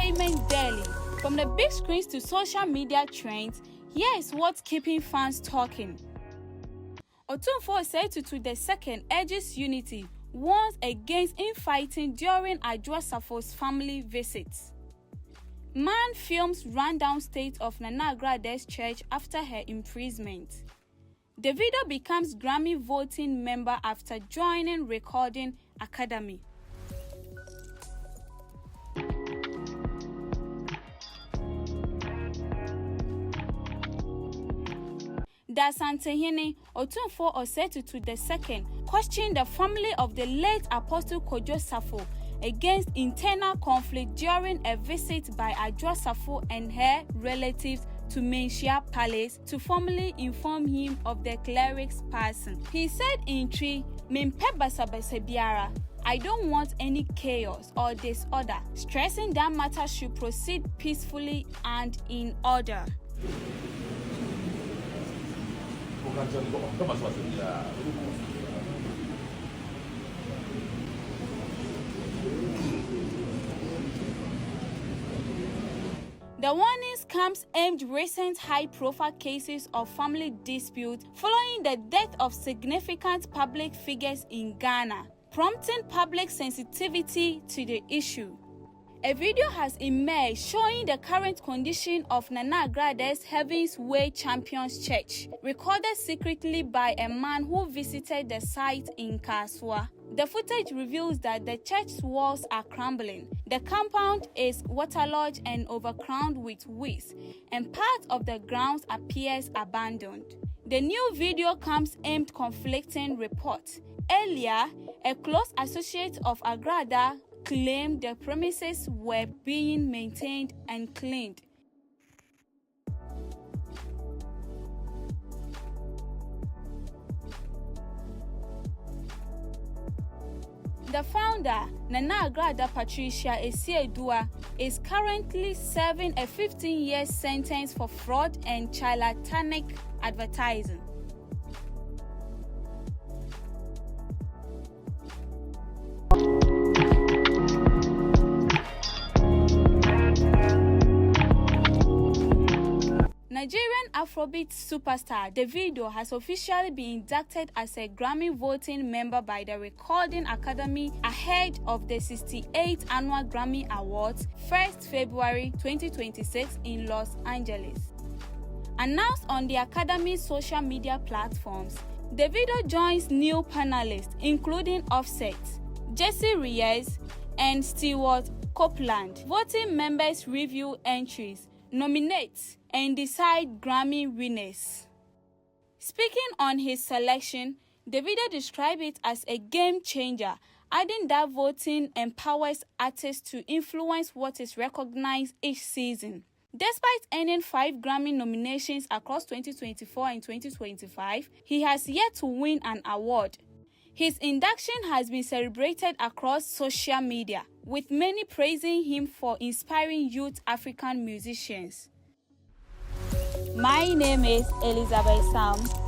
Entertainment Daily. From the big screens to social media trends, here is what's keeping fans talking. Otumfuo Osei Tutu II urges unity, warns against infighting during Adwoa Safo's family visits. Man films rundown state of Agrada's church after her imprisonment. Davido becomes Grammy voting member after joining Recording Academy. Dasantehene Otumfuo Osei Tutu II questioned the family of the late Apostle Kwadwo Safo against internal conflict during a visit by Adwoa Safo and her relatives to Menchia Palace to formally inform him of the cleric's passing. He said in "Mempe basa biara, I don't want any chaos or disorder," stressing that matters should proceed peacefully and in order. The warnings comes amid recent high-profile cases of family dispute following the death of significant public figures in Ghana, prompting public sensitivity to the issue. A video has emerged showing the current condition of Agrada's Heaven's Way Champions Church, recorded secretly by a man who visited the site in Kasoa. The footage reveals that the church's walls are crumbling, the compound is waterlogged and overcrowded with weeds, and part of the grounds appears abandoned. The new video comes amid conflicting reports. Earlier, a close associate of Agradaa claimed the premises were being maintained and cleaned. The founder, Nana Agradaa Patricia Adwoa, is currently serving a 15-year sentence for fraud and charlatanic advertising. Nigerian Afrobeats superstar Davido has officially been inducted as a Grammy voting member by the Recording Academy ahead of the 68th Annual Grammy Awards, 1st February 2026 in Los Angeles. Announced on the Academy's social media platforms, Davido joins new panelists including Offset, Jessie Reyez, and Stewart Copeland. Voting members review entries, nominate, and decide Grammy winners. Speaking on his selection, Davido described it as a game changer, adding that voting empowers artists to influence what is recognized each season. Despite earning 5 Grammy nominations across 2024 and 2025, he has yet to win an award. His induction has been celebrated across social media, with many praising him for inspiring youth African musicians. My name is Elizabeth Sam.